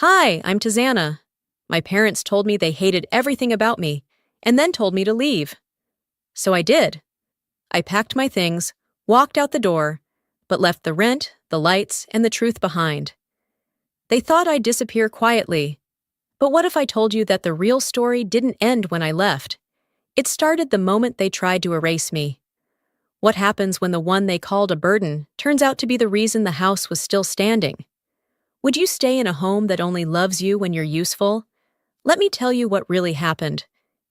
Hi, I'm Tizana. My parents told me they hated everything about me, and then told me to leave. So I did. I packed my things, walked out the door, but left the rent, the lights, and the truth behind. They thought I'd disappear quietly. But what if I told you that the real story didn't end when I left? It started the moment they tried to erase me. What happens when the one they called a burden turns out to be the reason the house was still standing? Would you stay in a home that only loves you when you're useful? Let me tell you what really happened.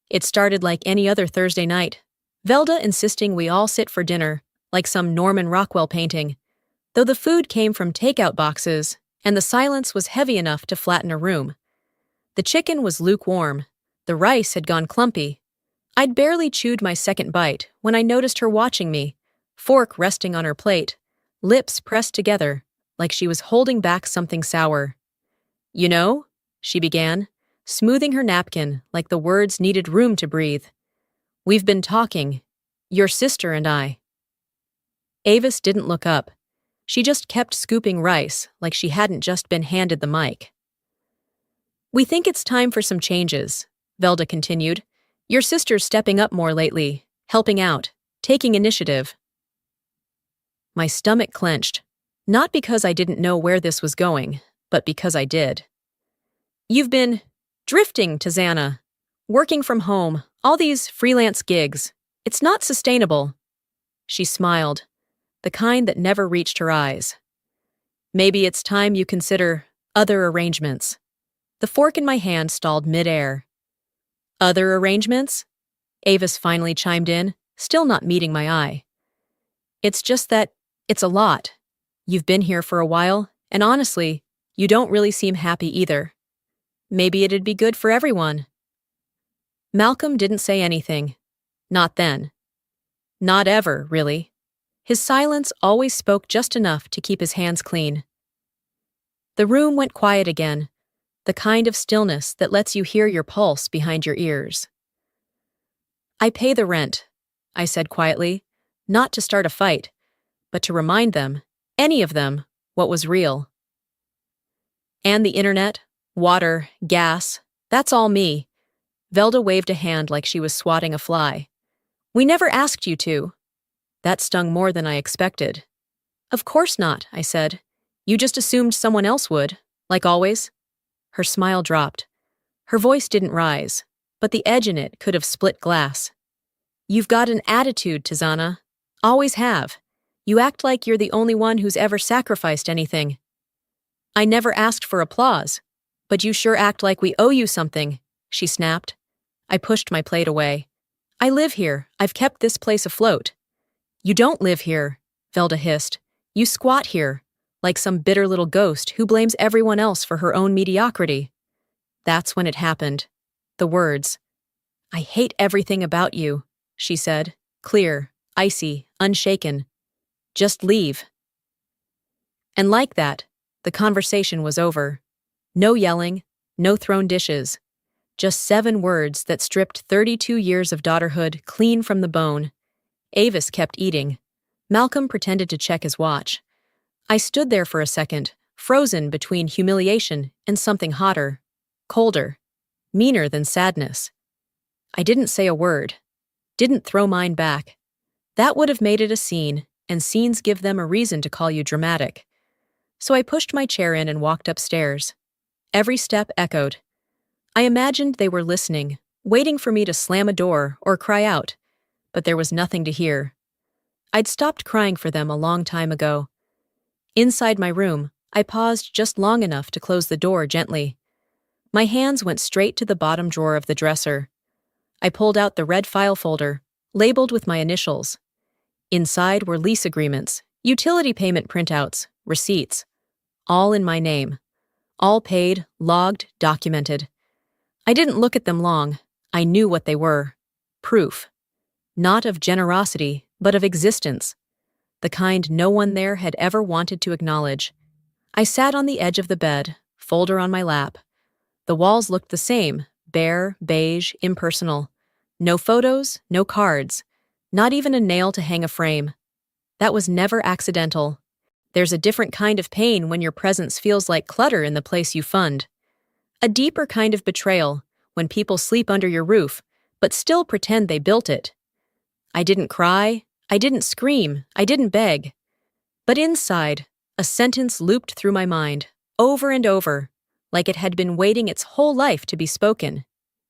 It started like any other Thursday night. Velda insisting we all sit for dinner, like some Norman Rockwell painting, though the food came from takeout boxes, and the silence was heavy enough to flatten a room. The chicken was lukewarm. The rice had gone clumpy. I'd barely chewed my second bite when I noticed her watching me, fork resting on her plate, lips pressed together, like she was holding back something sour. "You know," she began, smoothing her napkin like the words needed room to breathe. "We've been talking. Your sister and I." Avis didn't look up. She just kept scooping rice like she hadn't just been handed the mic. "We think it's time for some changes," Velda continued. "Your sister's stepping up more lately, helping out, taking initiative." My stomach clenched, not because I didn't know where this was going, but because I did. "You've been drifting, Tizana. Working from home, all these freelance gigs. It's not sustainable." She smiled, the kind that never reached her eyes. "Maybe it's time you consider other arrangements." The fork in my hand stalled mid-air. "Other arrangements?" Avis finally chimed in, still not meeting my eye. "It's just that it's a lot. You've been here for a while, and honestly, you don't really seem happy either. Maybe it'd be good for everyone." Malcolm didn't say anything. Not then. Not ever, really. His silence always spoke just enough to keep his hands clean. The room went quiet again, the kind of stillness that lets you hear your pulse behind your ears. "I pay the rent," I said quietly, not to start a fight, but to remind them, any of them, what was real. "And the internet, water, gas, that's all me." Velda waved a hand like she was swatting a fly. "We never asked you to." That stung more than I expected. "Of course not," I said. "You just assumed someone else would, like always." Her smile dropped. Her voice didn't rise, but the edge in it could have split glass. "You've got an attitude, Tizana. Always have. You act like you're the only one who's ever sacrificed anything." "I never asked for applause, but you sure act like we owe you something," she snapped. I pushed my plate away. "I live here. I've kept this place afloat." "You don't live here," Velda hissed. "You squat here, like some bitter little ghost who blames everyone else for her own mediocrity." That's when it happened. The words. "I hate everything about you," she said, clear, icy, unshaken. "Just leave." And like that, the conversation was over. No yelling, no thrown dishes. Just 7 words that stripped 32 years of daughterhood clean from the bone. Avis kept eating. Malcolm pretended to check his watch. I stood there for a second, frozen between humiliation and something hotter, colder, meaner than sadness. I didn't say a word. Didn't throw mine back. That would have made it a scene, and scenes give them a reason to call you dramatic. So I pushed my chair in and walked upstairs. Every step echoed. I imagined they were listening, waiting for me to slam a door or cry out, but there was nothing to hear. I'd stopped crying for them a long time ago. Inside my room, I paused just long enough to close the door gently. My hands went straight to the bottom drawer of the dresser. I pulled out the red file folder, labeled with my initials. Inside were lease agreements, utility payment printouts, receipts. All in my name. All paid, logged, documented. I didn't look at them long. I knew what they were. Proof. Not of generosity, but of existence. The kind no one there had ever wanted to acknowledge. I sat on the edge of the bed, folder on my lap. The walls looked the same, bare, beige, impersonal. No photos, no cards. Not even a nail to hang a frame. That was never accidental. There's a different kind of pain when your presence feels like clutter in the place you fund. A deeper kind of betrayal, when people sleep under your roof, but still pretend they built it. I didn't cry, I didn't scream, I didn't beg. But inside, a sentence looped through my mind, over and over, like it had been waiting its whole life to be spoken.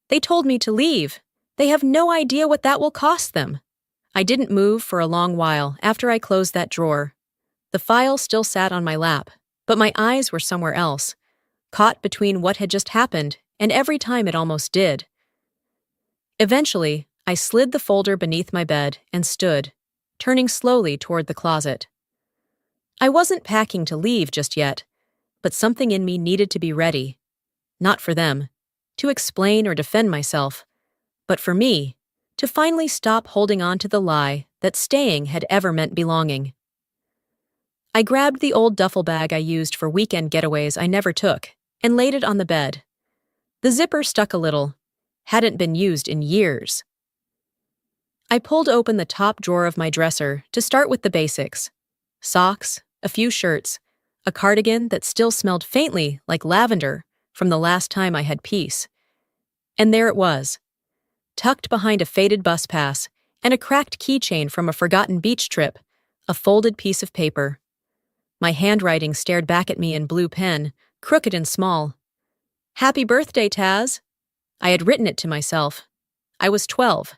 They told me to leave. They have no idea what that will cost them. I didn't move for a long while after I closed that drawer. The file still sat on my lap, but my eyes were somewhere else, caught between what had just happened and every time it almost did. Eventually, I slid the folder beneath my bed and stood, turning slowly toward the closet. I wasn't packing to leave just yet, but something in me needed to be ready. Not for them, to explain or defend myself, but for me, to finally stop holding on to the lie that staying had ever meant belonging. I grabbed the old duffel bag I used for weekend getaways I never took and laid it on the bed. The zipper stuck a little, hadn't been used in years. I pulled open the top drawer of my dresser to start with the basics. Socks, a few shirts, a cardigan that still smelled faintly like lavender from the last time I had peace. And there it was, tucked behind a faded bus pass and a cracked keychain from a forgotten beach trip, a folded piece of paper. My handwriting stared back at me in blue pen, crooked and small. "Happy birthday, Taz." I had written it to myself. I was 12.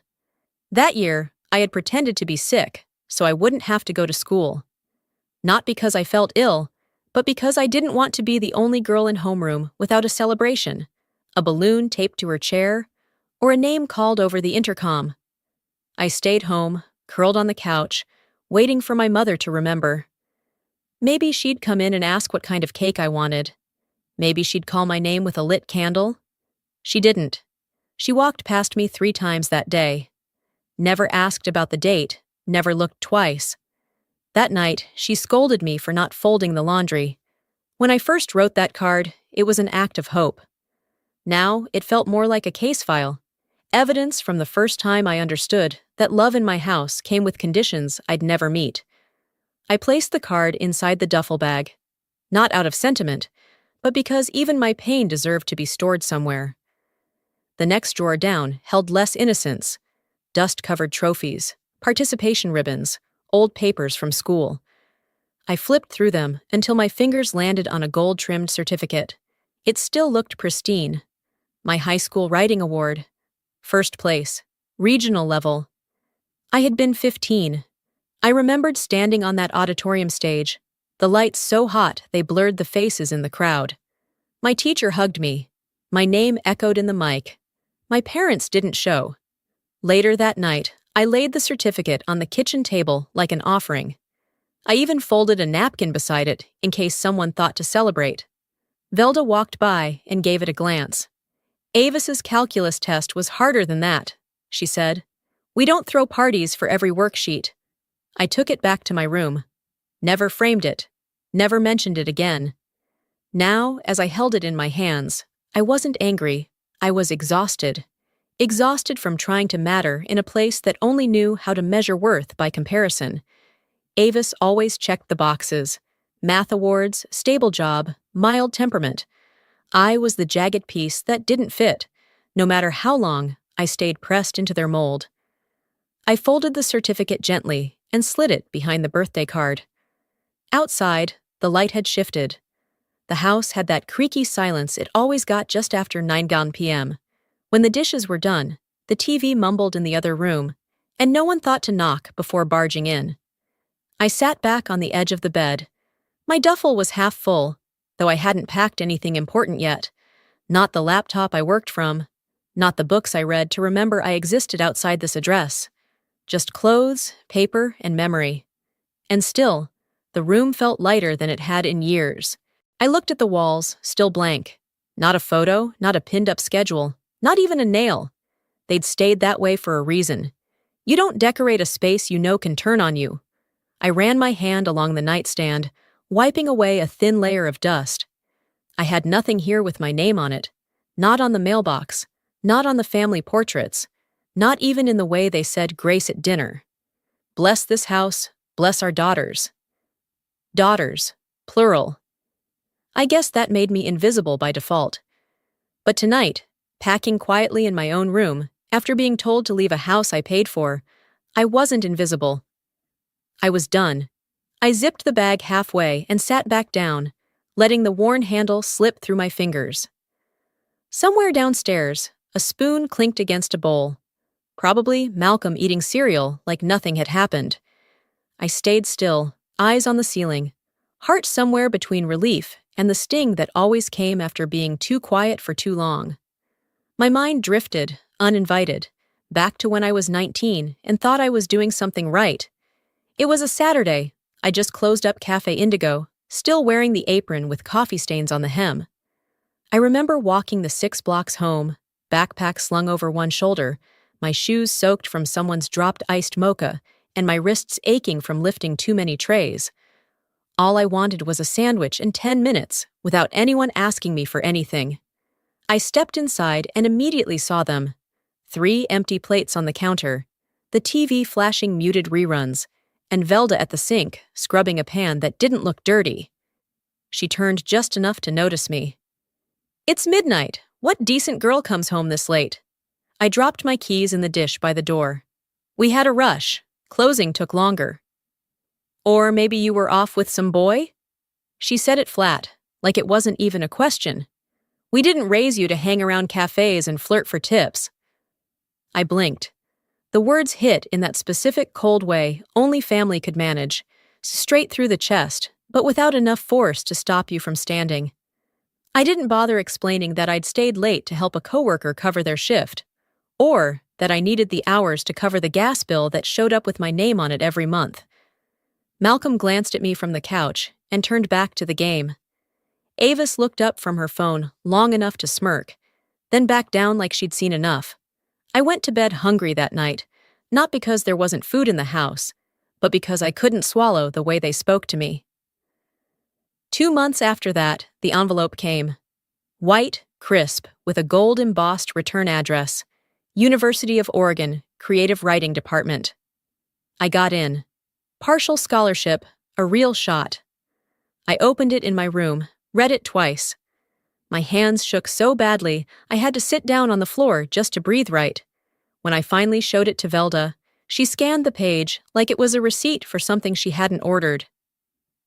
That year, I had pretended to be sick so I wouldn't have to go to school. Not because I felt ill, but because I didn't want to be the only girl in homeroom without a celebration, a balloon taped to her chair, or a name called over the intercom. I stayed home, curled on the couch, waiting for my mother to remember. Maybe she'd come in and ask what kind of cake I wanted. Maybe she'd call my name with a lit candle. She didn't. She walked past me 3 times that day. Never asked about the date, never looked twice. That night, she scolded me for not folding the laundry. When I first wrote that card, it was an act of hope. Now, it felt more like a case file, evidence from the first time I understood that love in my house came with conditions I'd never meet. I placed the card inside the duffel bag, not out of sentiment, but because even my pain deserved to be stored somewhere. The next drawer down held less innocence, dust-covered trophies, participation ribbons, old papers from school. I flipped through them until my fingers landed on a gold-trimmed certificate. It still looked pristine. My high school writing award. First place. Regional level. I had been 15. I remembered standing on that auditorium stage, the lights so hot they blurred the faces in the crowd. My teacher hugged me. My name echoed in the mic. My parents didn't show. Later that night, I laid the certificate on the kitchen table like an offering. I even folded a napkin beside it in case someone thought to celebrate. Velda walked by and gave it a glance. "Avis's calculus test was harder than that," she said. "We don't throw parties for every worksheet." I took it back to my room. Never framed it. Never mentioned it again. Now, as I held it in my hands, I wasn't angry. I was exhausted. Exhausted from trying to matter in a place that only knew how to measure worth by comparison. Avis always checked the boxes. Math awards, stable job, mild temperament. I was the jagged piece that didn't fit. No matter how long, I stayed pressed into their mold. I folded the certificate gently and slid it behind the birthday card. Outside, the light had shifted. The house had that creaky silence it always got just after 9 p.m. When the dishes were done, the TV mumbled in the other room, and no one thought to knock before barging in. I sat back on the edge of the bed. My duffel was half full, though I hadn't packed anything important yet. Not the laptop I worked from, not the books I read to remember I existed outside this address. Just clothes, paper, and memory. And still, the room felt lighter than it had in years. I looked at the walls, still blank. Not a photo, not a pinned-up schedule, not even a nail. They'd stayed that way for a reason. You don't decorate a space you know can turn on you. I ran my hand along the nightstand, wiping away a thin layer of dust. I had nothing here with my name on it. Not on the mailbox, not on the family portraits, not even in the way they said grace at dinner. Bless this house, bless our daughters. Daughters, plural. I guess that made me invisible by default. But tonight, packing quietly in my own room, after being told to leave a house I paid for, I wasn't invisible. I was done. I zipped the bag halfway and sat back down, letting the worn handle slip through my fingers. Somewhere downstairs, a spoon clinked against a bowl. Probably Malcolm eating cereal like nothing had happened. I stayed still, eyes on the ceiling, heart somewhere between relief and the sting that always came after being too quiet for too long. My mind drifted, uninvited, back to when I was 19 and thought I was doing something right. It was a Saturday. I just closed up Cafe Indigo, still wearing the apron with coffee stains on the hem. I remember walking the 6 blocks home, backpack slung over one shoulder, my shoes soaked from someone's dropped iced mocha, and my wrists aching from lifting too many trays. All I wanted was a sandwich in 10 minutes, without anyone asking me for anything. I stepped inside and immediately saw them. 3 empty plates on the counter, the TV flashing muted reruns, and Velda at the sink, scrubbing a pan that didn't look dirty. She turned just enough to notice me. "It's midnight. What decent girl comes home this late?" I dropped my keys in the dish by the door. "We had a rush. Closing took longer." "Or maybe you were off with some boy?" She said it flat, like it wasn't even a question. "We didn't raise you to hang around cafes and flirt for tips." I blinked. The words hit in that specific cold way only family could manage, straight through the chest, but without enough force to stop you from standing. I didn't bother explaining that I'd stayed late to help a coworker cover their shift, or that I needed the hours to cover the gas bill that showed up with my name on it every month. Malcolm glanced at me from the couch and turned back to the game. Avis looked up from her phone long enough to smirk, then back down like she'd seen enough. I went to bed hungry that night, not because there wasn't food in the house, but because I couldn't swallow the way they spoke to me. 2 months after that, the envelope came. White, crisp, with a gold-embossed return address. University of Oregon, Creative Writing Department. I got in. Partial scholarship, a real shot. I opened it in my room, read it twice. My hands shook so badly, I had to sit down on the floor just to breathe right. When I finally showed it to Velda, she scanned the page like it was a receipt for something she hadn't ordered.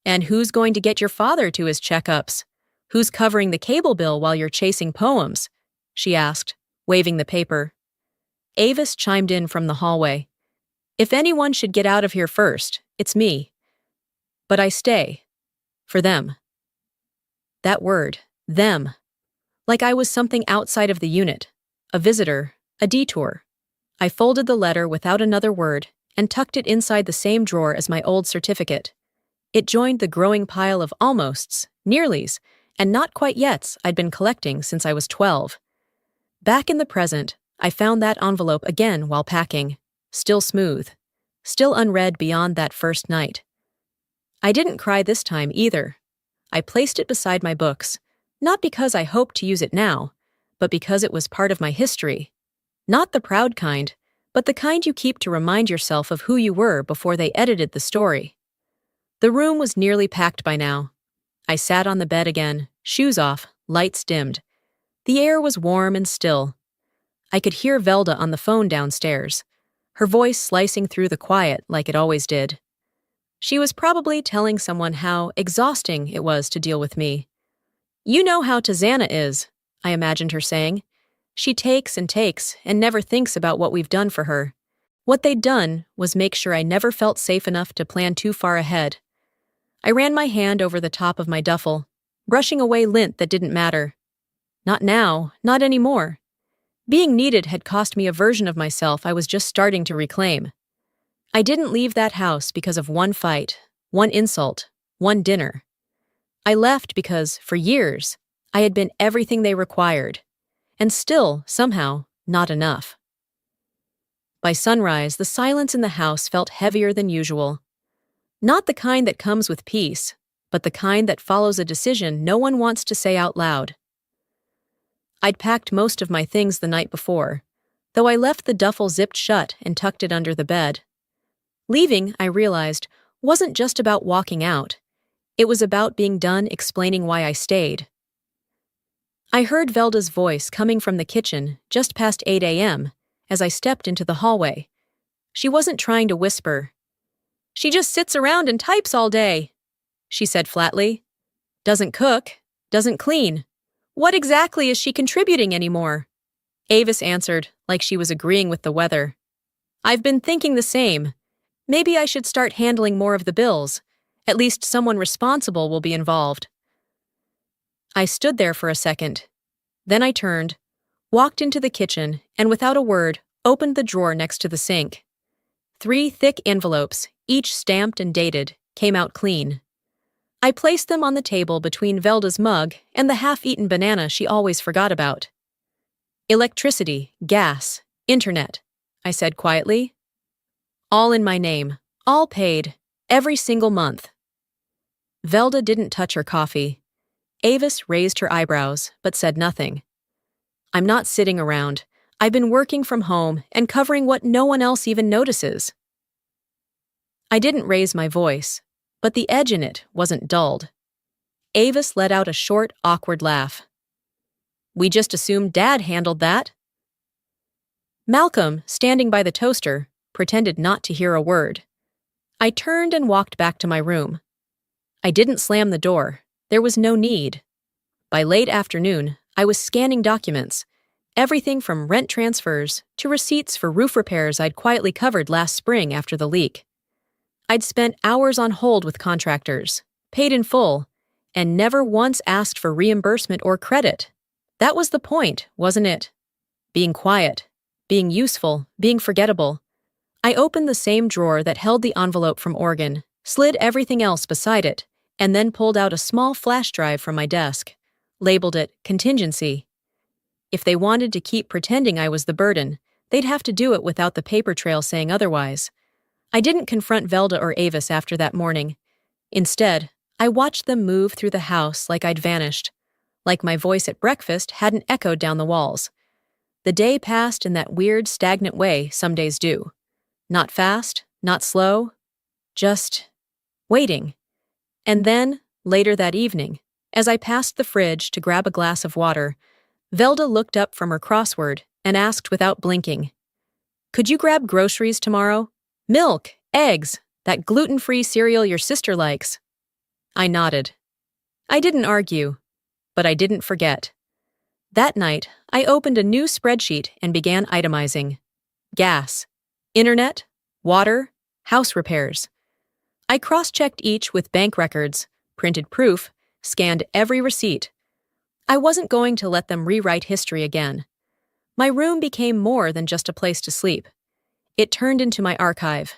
"And who's going to get your father to his checkups? Who's covering the cable bill while you're chasing poems?" she asked, waving the paper. Avis chimed in from the hallway. "If anyone should get out of here first, it's me. But I stay. For them." That word, them. Like I was something outside of the unit, a visitor, a detour. I folded the letter without another word and tucked it inside the same drawer as my old certificate. It joined the growing pile of almosts, nearlies, and not quite yets I'd been collecting since I was 12. Back in the present, I found that envelope again while packing, still smooth, still unread beyond that first night. I didn't cry this time either. I placed it beside my books, not because I hoped to use it now, but because it was part of my history. Not the proud kind, but the kind you keep to remind yourself of who you were before they edited the story. The room was nearly packed by now. I sat on the bed again, shoes off, lights dimmed. The air was warm and still. I could hear Velda on the phone downstairs, her voice slicing through the quiet like it always did. She was probably telling someone how exhausting it was to deal with me. "You know how Tazana is," I imagined her saying. "She takes and never thinks about what we've done for her." What they'd done was make sure I never felt safe enough to plan too far ahead. I ran my hand over the top of my duffel, brushing away lint that didn't matter. Not now, not anymore. Being needed had cost me a version of myself I was just starting to reclaim. I didn't leave that house because of one fight, one insult, one dinner. I left because, for years, I had been everything they required, and still, somehow, not enough. By sunrise, the silence in the house felt heavier than usual. Not the kind that comes with peace, but the kind that follows a decision no one wants to say out loud. I'd packed most of my things the night before, though I left the duffel zipped shut and tucked it under the bed. Leaving, I realized, wasn't just about walking out. It was about being done explaining why I stayed. I heard Velda's voice coming from the kitchen just past 8 a.m. as I stepped into the hallway. She wasn't trying to whisper. "She just sits around and types all day," she said flatly. "Doesn't cook, doesn't clean. What exactly is she contributing anymore?" Avis answered, like she was agreeing with the weather. "I've been thinking the same. Maybe I should start handling more of the bills. At least someone responsible will be involved." I stood there for a second. Then I turned, walked into the kitchen, and without a word, opened the drawer next to the sink. 3 thick envelopes, each stamped and dated, came out clean. I placed them on the table between Velda's mug and the half-eaten banana she always forgot about. "Electricity, gas, internet," I said quietly. "All in my name, all paid, every single month." Velda didn't touch her coffee. Avis raised her eyebrows, but said nothing. "I'm not sitting around. I've been working from home and covering what no one else even notices." I didn't raise my voice, but the edge in it wasn't dulled. Avis let out a short, awkward laugh. "We just assumed Dad handled that." Malcolm, standing by the toaster, pretended not to hear a word. I turned and walked back to my room. I didn't slam the door. There was no need. By late afternoon, I was scanning documents, everything from rent transfers to receipts for roof repairs I'd quietly covered last spring after the leak. I'd spent hours on hold with contractors, paid in full, and never once asked for reimbursement or credit. That was the point, wasn't it? Being quiet, being useful, being forgettable. I opened the same drawer that held the envelope from Oregon, slid everything else beside it, and then pulled out a small flash drive from my desk, labeled it contingency. If they wanted to keep pretending I was the burden, they'd have to do it without the paper trail saying otherwise. I didn't confront Velda or Avis after that morning. Instead, I watched them move through the house like I'd vanished, like my voice at breakfast hadn't echoed down the walls. The day passed in that weird, stagnant way some days do. Not fast, not slow, just waiting. And then, later that evening, as I passed the fridge to grab a glass of water, Velda looked up from her crossword and asked without blinking, "Could you grab groceries tomorrow? Milk, eggs, that gluten-free cereal your sister likes." I nodded. I didn't argue, but I didn't forget. That night, I opened a new spreadsheet and began itemizing. Gas, internet, water, house repairs. I cross-checked each with bank records, printed proof, scanned every receipt. I wasn't going to let them rewrite history again. My room became more than just a place to sleep. It turned into my archive.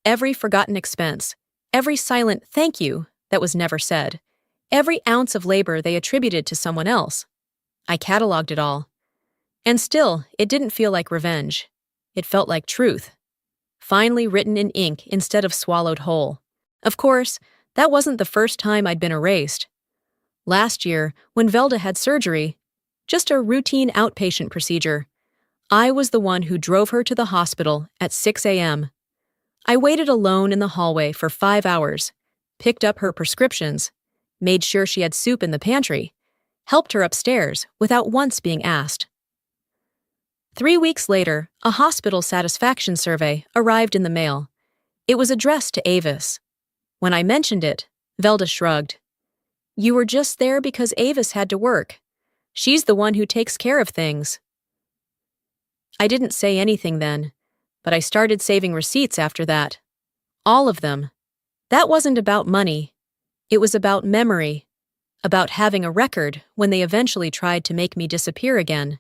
Every forgotten expense, every silent thank you that was never said, every ounce of labor they attributed to someone else. I cataloged it all. And still, it didn't feel like revenge. It felt like truth. Finally written in ink instead of swallowed whole. Of course, that wasn't the first time I'd been erased. Last year, when Velda had surgery, just a routine outpatient procedure, I was the one who drove her to the hospital at 6 a.m. I waited alone in the hallway for 5 hours, picked up her prescriptions, made sure she had soup in the pantry, helped her upstairs without once being asked. 3 weeks later, a hospital satisfaction survey arrived in the mail. It was addressed to Avis. When I mentioned it, Velda shrugged. "You were just there because Avis had to work. She's the one who takes care of things." I didn't say anything then, but I started saving receipts after that. All of them. That wasn't about money. It was about memory, about having a record when they eventually tried to make me disappear again.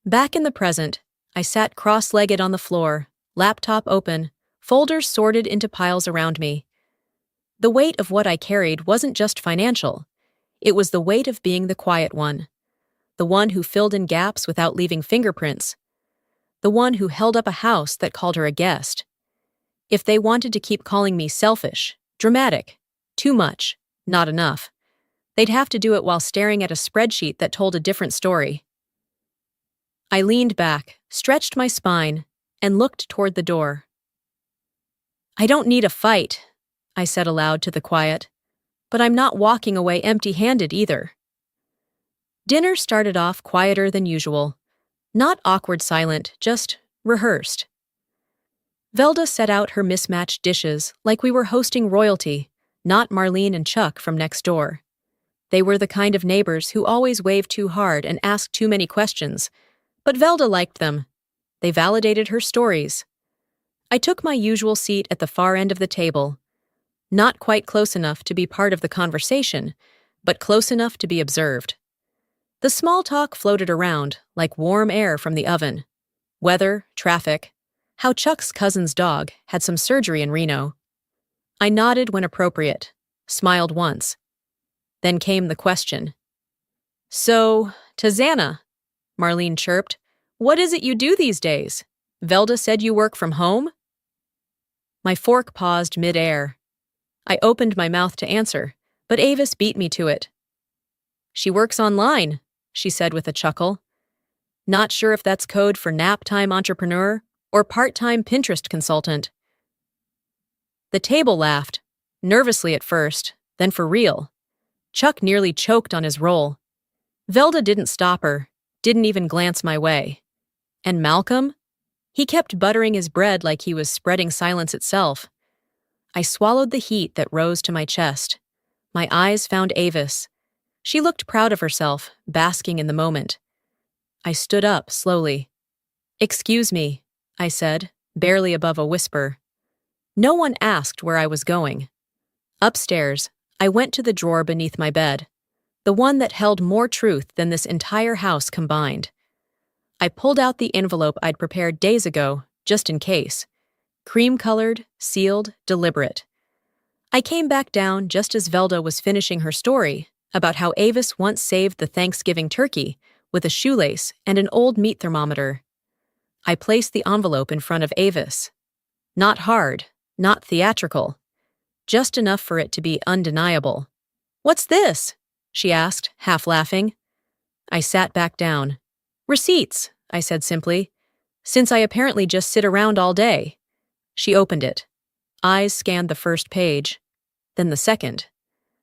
Back in the present, I sat cross-legged on the floor, laptop open, folders sorted into piles around me. The weight of what I carried wasn't just financial. It was the weight of being the quiet one, the one who filled in gaps without leaving fingerprints, the one who held up a house that called her a guest. If they wanted to keep calling me selfish, dramatic, too much, not enough, they'd have to do it while staring at a spreadsheet that told a different story. I leaned back, stretched my spine, and looked toward the door. "I don't need a fight," I said aloud to the quiet, "but I'm not walking away empty-handed either." Dinner started off quieter than usual. Not awkward silent, just rehearsed. Velda set out her mismatched dishes like we were hosting royalty, not Marlene and Chuck from next door. They were the kind of neighbors who always waved too hard and asked too many questions, but Velda liked them. They validated her stories. I took my usual seat at the far end of the table, not quite close enough to be part of the conversation, but close enough to be observed. The small talk floated around like warm air from the oven. Weather, traffic, how Chuck's cousin's dog had some surgery in Reno. I nodded when appropriate, smiled once. Then came the question. "So, Tazana," Marlene chirped, "what is it you do these days? Velda said you work from home?" My fork paused mid-air. I opened my mouth to answer, but Avis beat me to it. "She works online," she said with a chuckle. "Not sure if that's code for nap-time entrepreneur or part-time Pinterest consultant." The table laughed, nervously at first, then for real. Chuck nearly choked on his roll. Velda didn't stop her, didn't even glance my way. And Malcolm? He kept buttering his bread like he was spreading silence itself. I swallowed the heat that rose to my chest. My eyes found Avis. She looked proud of herself, basking in the moment. I stood up slowly. "Excuse me," I said, barely above a whisper. No one asked where I was going. Upstairs, I went to the drawer beneath my bed, the one that held more truth than this entire house combined. I pulled out the envelope I'd prepared days ago, just in case. Cream-colored, sealed, deliberate. I came back down just as Velda was finishing her story about how Avis once saved the Thanksgiving turkey with a shoelace and an old meat thermometer. I placed the envelope in front of Avis. Not hard, not theatrical. Just enough for it to be undeniable. "What's this?" she asked, half laughing. I sat back down. "Receipts," I said simply, "since I apparently just sit around all day." She opened it. Eyes scanned the first page, then the second.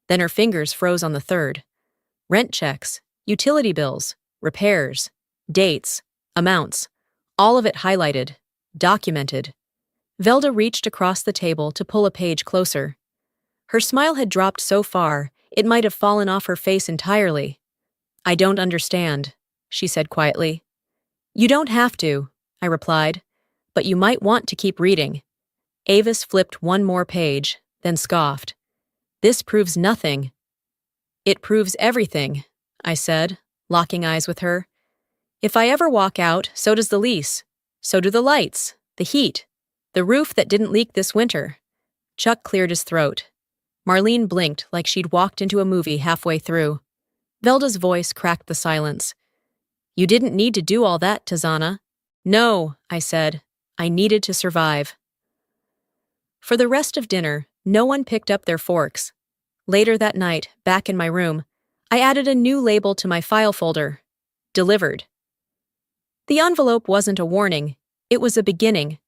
Then her fingers froze on the third. Rent checks, utility bills, repairs, dates, amounts, all of it highlighted, documented. Velda reached across the table to pull a page closer. Her smile had dropped so far, it might have fallen off her face entirely. "I don't understand," she said quietly. "You don't have to," I replied, "but you might want to keep reading." Avis flipped one more page, then scoffed. "This proves nothing." "It proves everything," I said, locking eyes with her. "If I ever walk out, so does the lease. So do the lights, the heat, the roof that didn't leak this winter." Chuck cleared his throat. Marlene blinked like she'd walked into a movie halfway through. Velda's voice cracked the silence. "You didn't need to do all that, Tazana." "No," I said. "I needed to survive." For the rest of dinner, no one picked up their forks. Later that night, back in my room, I added a new label to my file folder. Delivered. The envelope wasn't a warning. It was a beginning.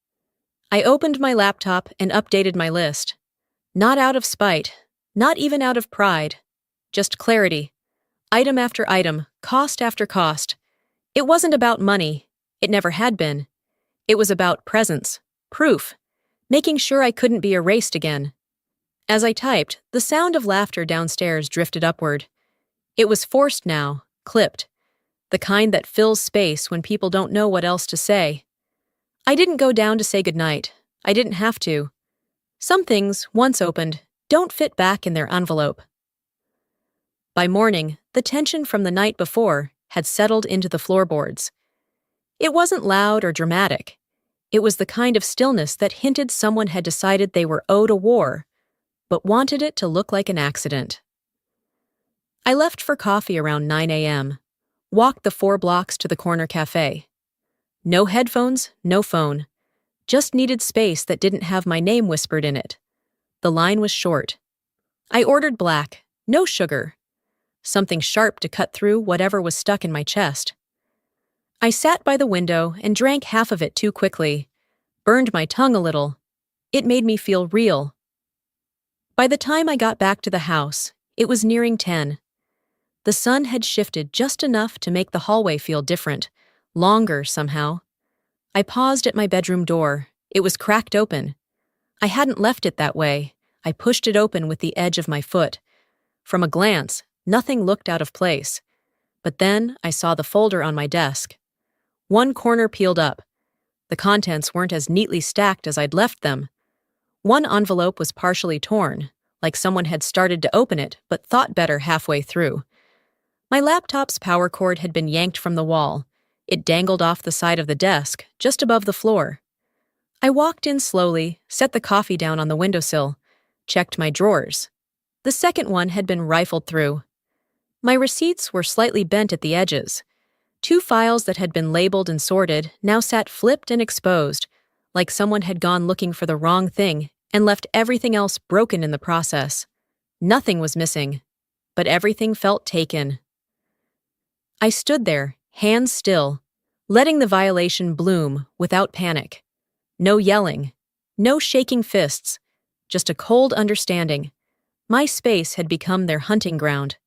I opened my laptop and updated my list. Not out of spite, not even out of pride. Just clarity. Item after item, cost after cost. It wasn't about money. It never had been. It was about presence, proof, making sure I couldn't be erased again. As I typed, the sound of laughter downstairs drifted upward. It was forced now, clipped. The kind that fills space when people don't know what else to say. I didn't go down to say goodnight. I didn't have to. Some things, once opened, don't fit back in their envelope. By morning, the tension from the night before had settled into the floorboards. It wasn't loud or dramatic. It was the kind of stillness that hinted someone had decided they were owed a war, but wanted it to look like an accident. I left for coffee around 9 a.m., walked the 4 blocks to the corner cafe. No headphones, no phone. Just needed space that didn't have my name whispered in it. The line was short. I ordered black, no sugar. Something sharp to cut through whatever was stuck in my chest. I sat by the window and drank half of it too quickly. Burned my tongue a little. It made me feel real. By the time I got back to the house, it was nearing 10. The sun had shifted just enough to make the hallway feel different, longer somehow. I paused at my bedroom door. It was cracked open. I hadn't left it that way. I pushed it open with the edge of my foot. From a glance, nothing looked out of place. But then I saw the folder on my desk. One corner peeled up. The contents weren't as neatly stacked as I'd left them. One envelope was partially torn, like someone had started to open it but thought better halfway through. My laptop's power cord had been yanked from the wall. It dangled off the side of the desk, just above the floor. I walked in slowly, set the coffee down on the windowsill, checked my drawers. The second one had been rifled through. My receipts were slightly bent at the edges. 2 files that had been labeled and sorted now sat flipped and exposed, like someone had gone looking for the wrong thing and left everything else broken in the process. Nothing was missing, but everything felt taken. I stood there, hands still, letting the violation bloom without panic. No yelling, no shaking fists, just a cold understanding. My space had become their hunting ground.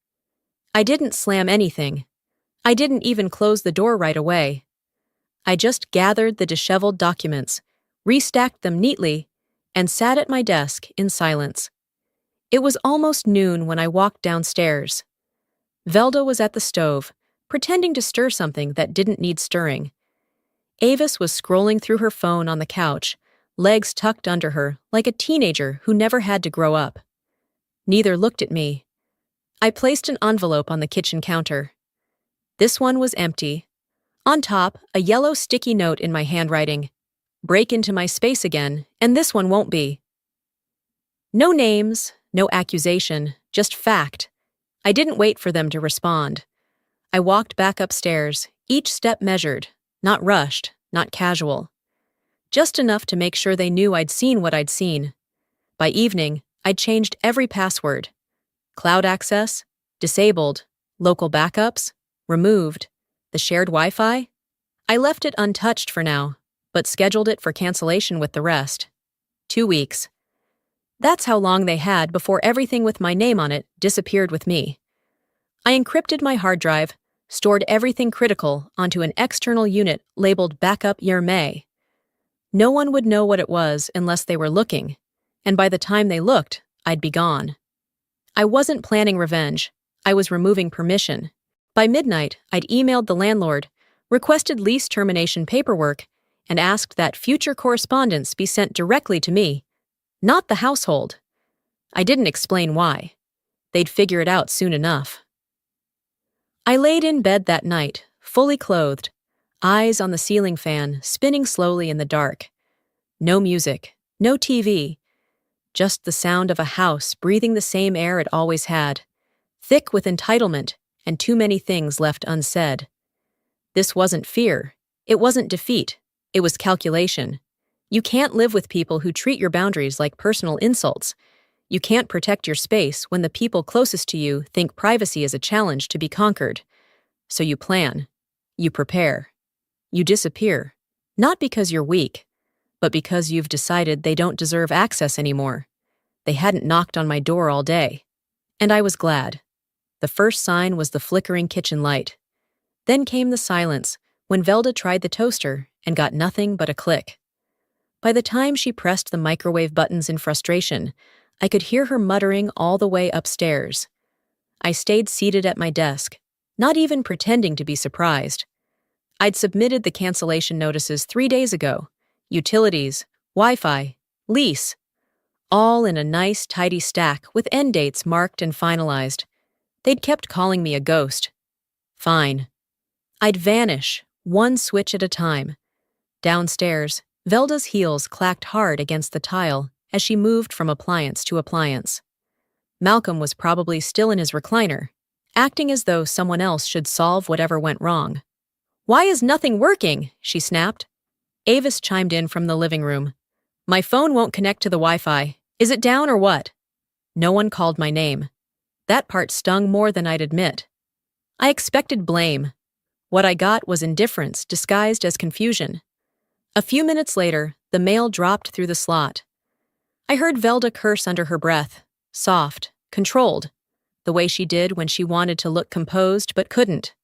I didn't slam anything. I didn't even close the door right away. I just gathered the disheveled documents, restacked them neatly, and sat at my desk in silence. It was almost noon when I walked downstairs. Velda was at the stove, pretending to stir something that didn't need stirring. Avis was scrolling through her phone on the couch, legs tucked under her like a teenager who never had to grow up. Neither looked at me. I placed an envelope on the kitchen counter. This one was empty. On top, a yellow sticky note in my handwriting. Break into my space again, and this one won't be. No names, no accusation, just fact. I didn't wait for them to respond. I walked back upstairs, each step measured, not rushed, not casual. Just enough to make sure they knew I'd seen what I'd seen. By evening, I'd changed every password. Cloud access, disabled, local backups, removed, the shared Wi-Fi. I left it untouched for now, but scheduled it for cancellation with the rest. 2 weeks. That's how long they had before everything with my name on it disappeared with me. I encrypted my hard drive, stored everything critical onto an external unit labeled Backup Year May. No one would know what it was unless they were looking, and by the time they looked, I'd be gone. I wasn't planning revenge. I was removing permission. By midnight, I'd emailed the landlord, requested lease termination paperwork, and asked that future correspondence be sent directly to me, not the household. I didn't explain why. They'd figure it out soon enough. I laid in bed that night, fully clothed, eyes on the ceiling fan spinning slowly in the dark. No music, no TV, just the sound of a house breathing the same air it always had, thick with entitlement and too many things left unsaid. This wasn't fear. It wasn't defeat. It was calculation. You can't live with people who treat your boundaries like personal insults. You can't protect your space when the people closest to you think privacy is a challenge to be conquered. So you plan. You prepare. You disappear. Not because you're weak, but because you've decided they don't deserve access anymore. They hadn't knocked on my door all day. And I was glad. The first sign was the flickering kitchen light. Then came the silence when Velda tried the toaster and got nothing but a click. By the time she pressed the microwave buttons in frustration, I could hear her muttering all the way upstairs. I stayed seated at my desk, not even pretending to be surprised. I'd submitted the cancellation notices 3 days ago. Utilities, Wi-Fi, lease. All in a nice, tidy stack with end dates marked and finalized. They'd kept calling me a ghost. Fine. I'd vanish, one switch at a time. Downstairs, Velda's heels clacked hard against the tile as she moved from appliance to appliance. Malcolm was probably still in his recliner, acting as though someone else should solve whatever went wrong. "Why is nothing working?" she snapped. Avis chimed in from the living room. "My phone won't connect to the Wi-Fi. Is it down or what?" No one called my name. That part stung more than I'd admit. I expected blame. What I got was indifference disguised as confusion. A few minutes later, the mail dropped through the slot. I heard Velda curse under her breath, soft, controlled. the way she did when she wanted to look composed but couldn't.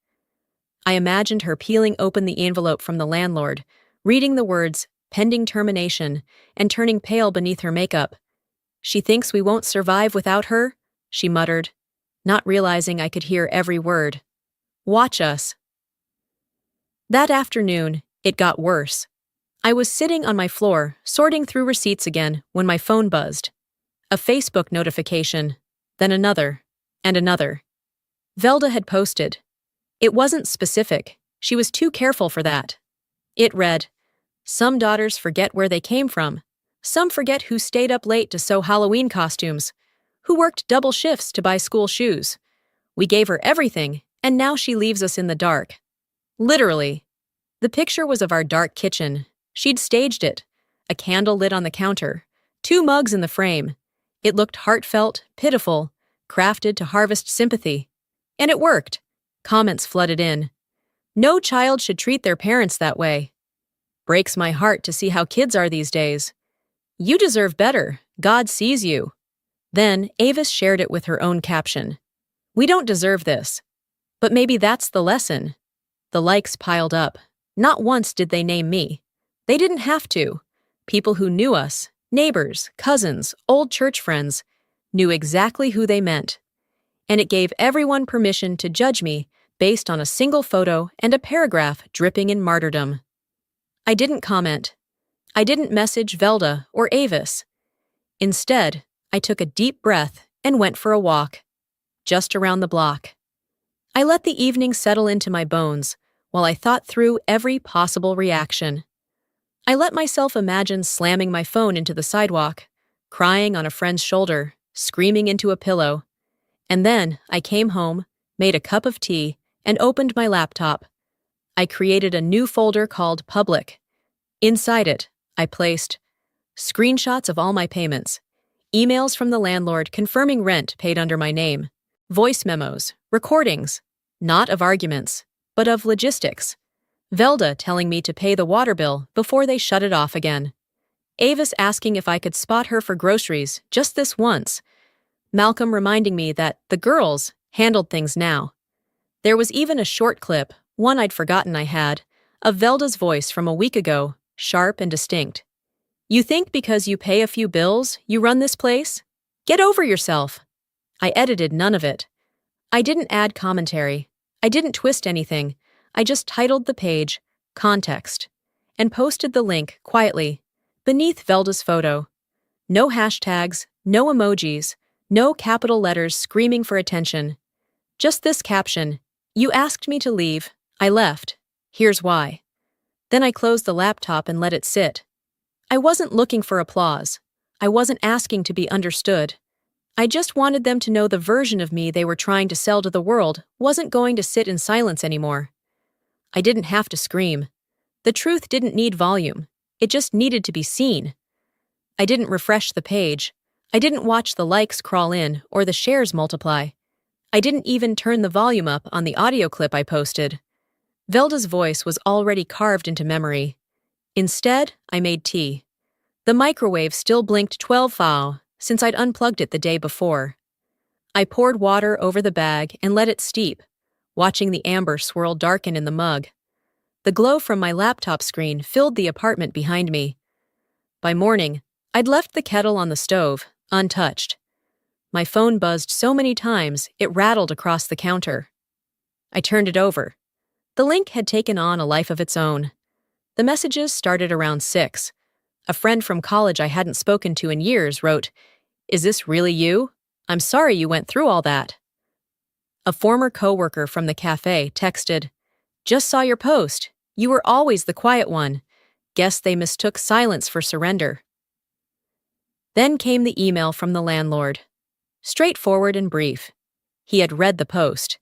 I imagined her peeling open the envelope from the landlord, reading the words, pending termination, and turning pale beneath her makeup. "She thinks we won't survive without her?" she muttered, not realizing I could hear every word. "Watch us." That afternoon, it got worse. I was sitting on my floor, sorting through receipts again, when my phone buzzed. A Facebook notification, then another, and another. Velda had posted. It wasn't specific. She was too careful for that. It read, "Some daughters forget where they came from. Some forget who stayed up late to sew Halloween costumes, who worked double shifts to buy school shoes. We gave her everything, and now she leaves us in the dark." Literally. The picture was of our dark kitchen. She'd staged it. A candle lit on the counter. 2 mugs in the frame. It looked heartfelt, pitiful, crafted to harvest sympathy. And it worked. Comments flooded in. "No child should treat their parents that way. Breaks my heart to see how kids are these days. You deserve better. God sees you." Then Avis shared it with her own caption. "We don't deserve this. But maybe that's the lesson." The likes piled up. Not once did they name me. They didn't have to. People who knew us, neighbors, cousins, old church friends, knew exactly who they meant. And it gave everyone permission to judge me based on a single photo and a paragraph dripping in martyrdom. I didn't comment. I didn't message Velda or Avis. Instead, I took a deep breath and went for a walk, just around the block. I let the evening settle into my bones while I thought through every possible reaction. I let myself imagine slamming my phone into the sidewalk, crying on a friend's shoulder, screaming into a pillow. And then I came home, made a cup of tea, and opened my laptop. I created a new folder called Public. Inside it, I placed screenshots of all my payments, emails from the landlord confirming rent paid under my name, voice memos, recordings, not of arguments, but of logistics. Velda telling me to pay the water bill before they shut it off again. Avis asking if I could spot her for groceries just this once. Malcolm reminding me that the girls handled things now. There was even a short clip, one I'd forgotten I had, of Velda's voice from a week ago, sharp and distinct. "You think because you pay a few bills, you run this place? Get over yourself." I edited none of it. I didn't add commentary. I didn't twist anything. I just titled the page, Context, and posted the link quietly, beneath Velda's photo. No hashtags, no emojis, no capital letters screaming for attention. Just this caption, "You asked me to leave. I left. Here's why." Then I closed the laptop and let it sit. I wasn't looking for applause. I wasn't asking to be understood. I just wanted them to know the version of me they were trying to sell to the world wasn't going to sit in silence anymore. I didn't have to scream. The truth didn't need volume. It just needed to be seen. I didn't refresh the page. I didn't watch the likes crawl in or the shares multiply. I didn't even turn the volume up on the audio clip I posted. Velda's voice was already carved into memory. Instead, I made tea. The microwave still blinked 12 foul since I'd unplugged it the day before. I poured water over the bag and let it steep, watching the amber swirl darken in the mug. The glow from my laptop screen filled the apartment behind me. By morning, I'd left the kettle on the stove, untouched. My phone buzzed so many times it rattled across the counter. I turned it over. The link had taken on a life of its own. The messages started around 6. A friend from college I hadn't spoken to in years wrote, "Is this really you? I'm sorry you went through all that." A former coworker from the cafe texted, "Just saw your post. You were always the quiet one. Guess they mistook silence for surrender." Then came the email from the landlord. Straightforward and brief. He had read the post.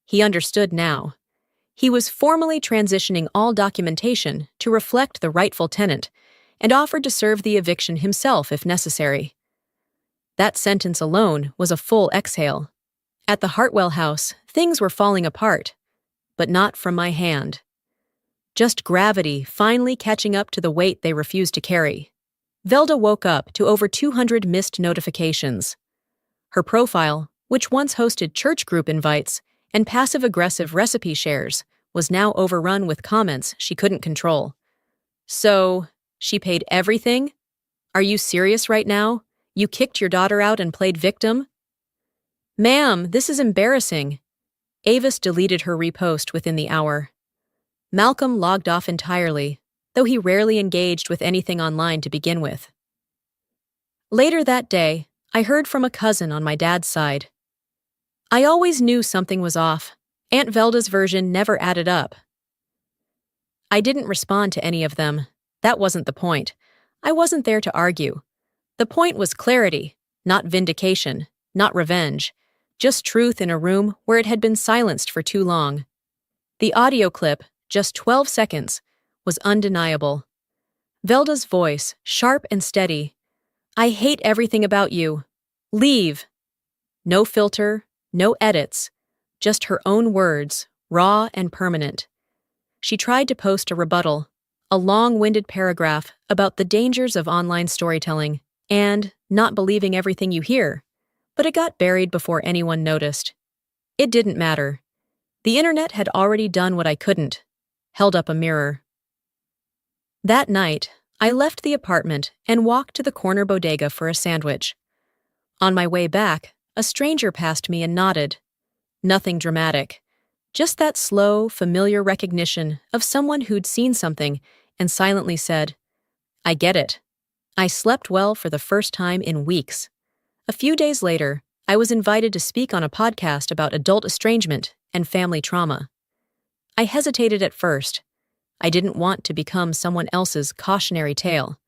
He understood now. He was formally transitioning all documentation to reflect the rightful tenant and offered to serve the eviction himself if necessary. That sentence alone was a full exhale. At the Hartwell house, things were falling apart, but not from my hand. Just gravity finally catching up to the weight they refused to carry. Velda woke up to over 200 missed notifications. Her profile, which once hosted church group invites and passive-aggressive recipe shares, was now overrun with comments she couldn't control. So, she paid everything? Are you serious right now? You kicked your daughter out and played victim? Ma'am, this is embarrassing. Avis deleted her repost within the hour. Malcolm logged off entirely, though he rarely engaged with anything online to begin with. Later that day, I heard from a cousin on my dad's side. I always knew something was off. Aunt Velda's version never added up. I didn't respond to any of them. That wasn't the point. I wasn't there to argue. The point was clarity, not vindication, not revenge, just truth in a room where it had been silenced for too long. The audio clip, just 12 seconds, was undeniable. Velda's voice, sharp and steady. I hate everything about you. Leave. No filter, no edits, just her own words, raw and permanent. She tried to post a rebuttal, a long-winded paragraph about the dangers of online storytelling and not believing everything you hear, but it got buried before anyone noticed. It didn't matter. The internet had already done what I couldn't, held up a mirror. That night, I left the apartment and walked to the corner bodega for a sandwich. On my way back, a stranger passed me and nodded. Nothing dramatic. Just that slow, familiar recognition of someone who'd seen something and silently said, I get it. I slept well for the first time in weeks. A few days later, I was invited to speak on a podcast about adult estrangement and family trauma. I hesitated at first. I didn't want to become someone else's cautionary tale.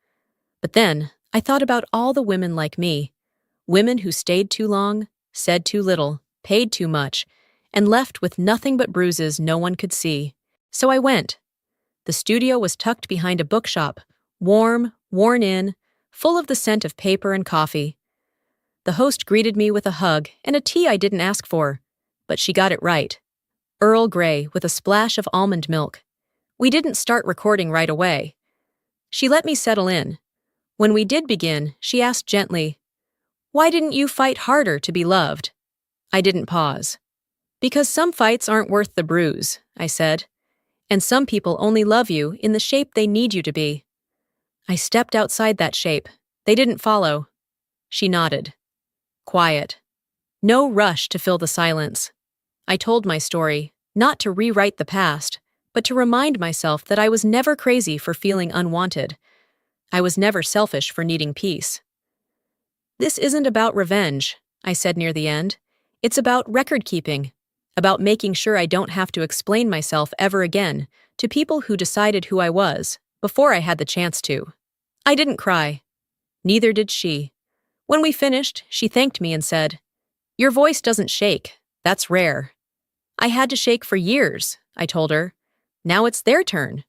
But then, I thought about all the women like me, women who stayed too long, said too little, paid too much, and left with nothing but bruises no one could see. So I went. The studio was tucked behind a bookshop, warm, worn in, full of the scent of paper and coffee. The host greeted me with a hug and a tea I didn't ask for, but she got it right. Earl Grey with a splash of almond milk. We didn't start recording right away. She let me settle in. When we did begin, she asked gently, Why didn't you fight harder to be loved? I didn't pause. Because some fights aren't worth the bruise, I said. And some people only love you in the shape they need you to be. I stepped outside that shape. They didn't follow. She nodded. Quiet. No rush to fill the silence. I told my story, not to rewrite the past, but to remind myself that I was never crazy for feeling unwanted. I was never selfish for needing peace. This isn't about revenge, I said near the end. It's about record-keeping, about making sure I don't have to explain myself ever again to people who decided who I was before I had the chance to. I didn't cry. Neither did she. When we finished, she thanked me and said, Your voice doesn't shake. That's rare. I had to shake for years, I told her. Now it's their turn.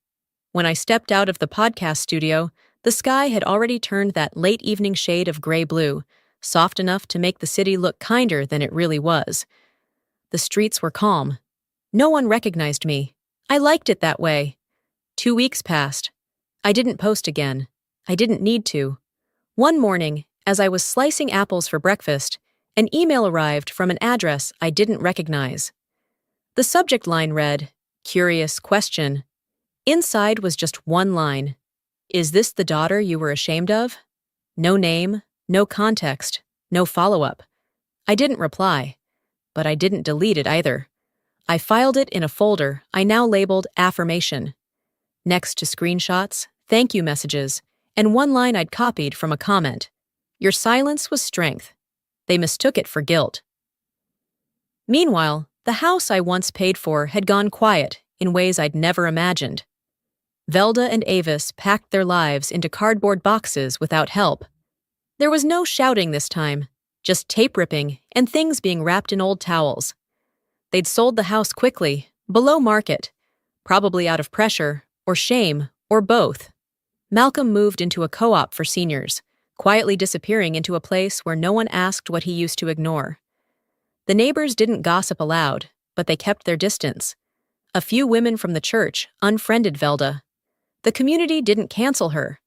When I stepped out of the podcast studio, the sky had already turned that late evening shade of gray-blue, soft enough to make the city look kinder than it really was. The streets were calm. No one recognized me. I liked it that way. 2 weeks passed. I didn't post again. I didn't need to. One morning, as I was slicing apples for breakfast, an email arrived from an address I didn't recognize. The subject line read, Curious question. Inside was just one line. Is this the daughter you were ashamed of? No name, no context, no follow-up. I didn't reply, but I didn't delete it either. I filed it in a folder I now labeled Affirmation. Next to screenshots, thank you messages, and one line I'd copied from a comment. Your silence was strength. They mistook it for guilt. Meanwhile, the house I once paid for had gone quiet in ways I'd never imagined. Velda and Avis packed their lives into cardboard boxes without help. There was no shouting this time, just tape ripping and things being wrapped in old towels. They'd sold the house quickly, below market, probably out of pressure, or shame, or both. Malcolm moved into a co-op for seniors, quietly disappearing into a place where no one asked what he used to ignore. The neighbors didn't gossip aloud, but they kept their distance. A few women from the church unfriended Velda. The community didn't cancel her,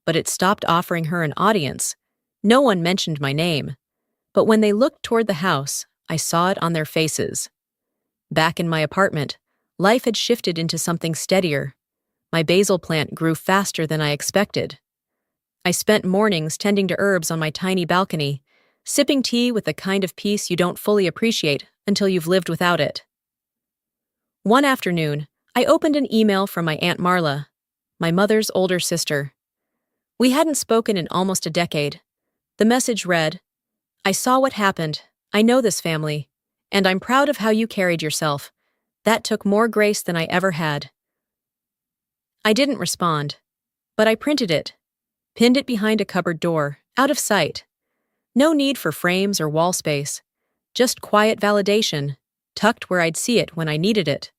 but it stopped offering her an audience. No one mentioned my name. But when they looked toward the house, I saw it on their faces. Back in my apartment, life had shifted into something steadier. My basil plant grew faster than I expected. I spent mornings tending to herbs on my tiny balcony, sipping tea with the kind of peace you don't fully appreciate until you've lived without it. One afternoon, I opened an email from my Aunt Marla, my mother's older sister. We hadn't spoken in almost a decade. The message read, "I saw what happened. I know this family. And I'm proud of how you carried yourself. That took more grace than I ever had." I didn't respond, but I printed it, pinned it behind a cupboard door, out of sight. No need for frames or wall space. Just quiet validation, tucked where I'd see it when I needed it.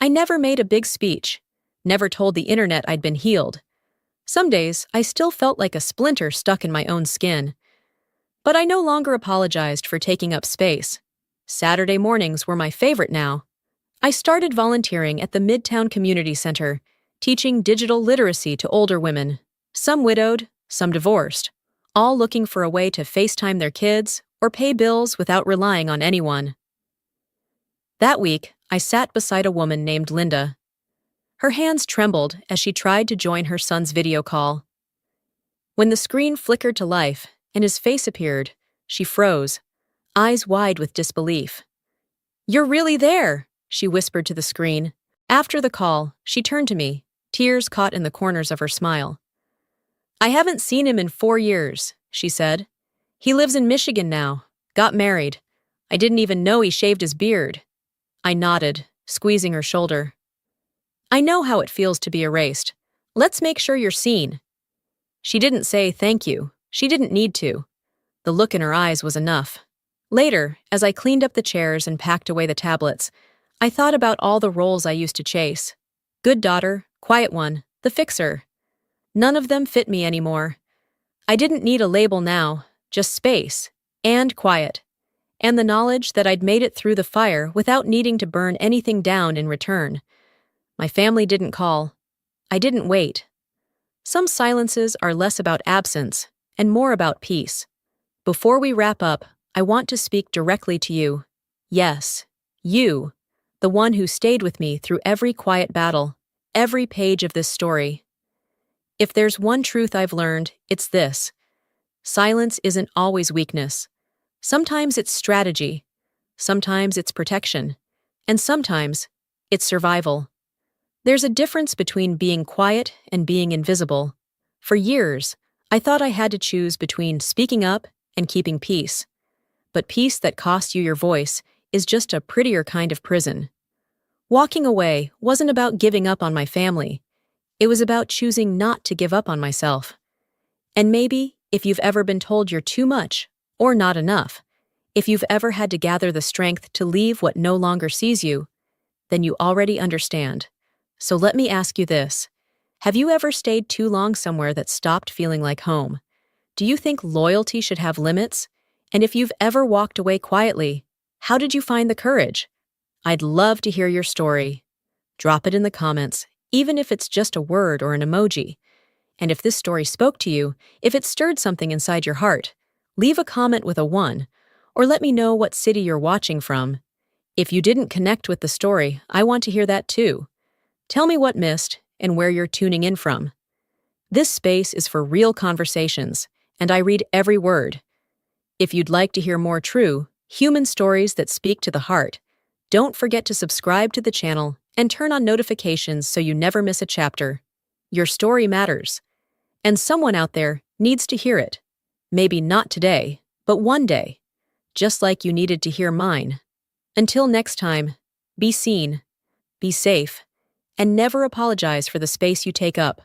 I never made a big speech, never told the internet I'd been healed. Some days, I still felt like a splinter stuck in my own skin. But I no longer apologized for taking up space. Saturday mornings were my favorite now. I started volunteering at the Midtown Community Center, teaching digital literacy to older women, some widowed, some divorced, all looking for a way to FaceTime their kids or pay bills without relying on anyone. That week, I sat beside a woman named Linda. Her hands trembled as she tried to join her son's video call. When the screen flickered to life and his face appeared, she froze, eyes wide with disbelief. "You're really there," she whispered to the screen. After the call, she turned to me, tears caught in the corners of her smile. "I haven't seen him in 4 years," she said. "He lives in Michigan now, got married. I didn't even know he shaved his beard." I nodded, squeezing her shoulder. "I know how it feels to be erased. Let's make sure you're seen." She didn't say thank you. She didn't need to. The look in her eyes was enough. Later, as I cleaned up the chairs and packed away the tablets, I thought about all the roles I used to chase. Good daughter, quiet one, the fixer. None of them fit me anymore. I didn't need a label now, just space, and quiet, and the knowledge that I'd made it through the fire without needing to burn anything down in return. My family didn't call. I didn't wait. Some silences are less about absence and more about peace. Before we wrap up, I want to speak directly to you. Yes, you, the one who stayed with me through every quiet battle, every page of this story. If there's one truth I've learned, it's this. Silence isn't always weakness. Sometimes it's strategy. Sometimes it's protection. And sometimes it's survival. There's a difference between being quiet and being invisible. For years, I thought I had to choose between speaking up and keeping peace. But peace that costs you your voice is just a prettier kind of prison. Walking away wasn't about giving up on my family. It was about choosing not to give up on myself. And maybe, if you've ever been told you're too much or not enough, if you've ever had to gather the strength to leave what no longer sees you, then you already understand. So let me ask you this. Have you ever stayed too long somewhere that stopped feeling like home? Do you think loyalty should have limits? And if you've ever walked away quietly, how did you find the courage? I'd love to hear your story. Drop it in the comments, even if it's just a word or an emoji. And if this story spoke to you, if it stirred something inside your heart, leave a comment with a 1, or let me know what city you're watching from. If you didn't connect with the story, I want to hear that too. Tell me what missed and where you're tuning in from. This space is for real conversations, and I read every word. If you'd like to hear more true, human stories that speak to the heart, don't forget to subscribe to the channel and turn on notifications so you never miss a chapter. Your story matters, and someone out there needs to hear it. Maybe not today, but one day, just like you needed to hear mine. Until next time, be seen, be safe, and never apologize for the space you take up.